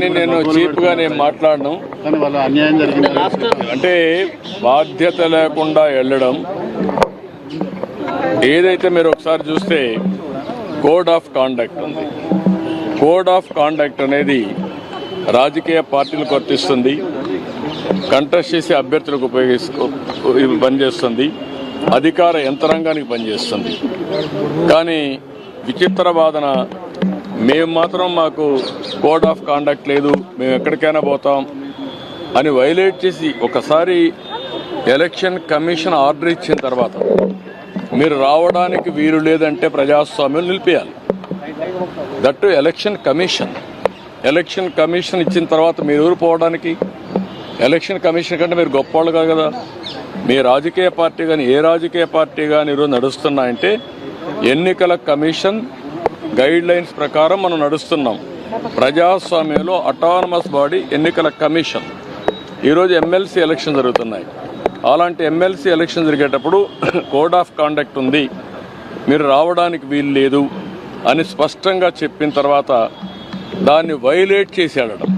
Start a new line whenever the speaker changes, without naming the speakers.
అవన్నీ నేను చీప్గా నేను మాట్లాడను. అంటే బాధ్యత లేకుండా వెళ్ళడం, ఏదైతే మీరు ఒకసారి చూస్తే కోడ్ ఆఫ్ కాండక్ట్ ఉంది. కోడ్ ఆఫ్ కాండక్ట్ అనేది రాజకీయ పార్టీలకు వర్తిస్తుంది, కంటెస్ట్ చేసే అభ్యర్థులకు పనిచేస్తుంది, అధికార యంత్రాంగానికి పనిచేస్తుంది. కానీ విచిత్ర వాదన, మేము మాత్రం మాకు కోడ్ ఆఫ్ కాండక్ట్ లేదు, మేము ఎక్కడికైనా పోతాం అని వైలేట్ చేసి ఒకసారి ఎలక్షన్ కమిషన్ ఆర్డర్ ఇచ్చిన తర్వాత మీరు రావడానికి వీలు లేదంటే ప్రజాస్వామ్యం నిలిపేయాలి. దట్టు ఎలక్షన్ కమిషన్ ఇచ్చిన తర్వాత మీరు ఊరు పోవడానికి, ఎలక్షన్ కమిషన్ కంటే మీరు గొప్పవాళ్ళు కాదు కదా. మీ రాజకీయ పార్టీ కానీ ఏ రాజకీయ పార్టీ కానీ ఈరోజు నడుస్తున్నాయంటే ఎన్నికల కమిషన్ గైడ్ లైన్స్ ప్రకారం మనం నడుస్తున్నాం. ప్రజాస్వామ్యంలో అటానమస్ బాడీ ఎన్నికల కమిషన్. ఈరోజు ఎమ్మెల్సీ ఎలక్షన్ జరుగుతున్నాయి. అలాంటి ఎమ్మెల్సీ ఎలక్షన్ జరిగేటప్పుడు కోడ్ ఆఫ్ కాండక్ట్ ఉంది, మీరు రావడానికి వీలు లేదు అని స్పష్టంగా చెప్పిన తర్వాత దాన్ని వైలేట్ చేసి వెళ్ళడం.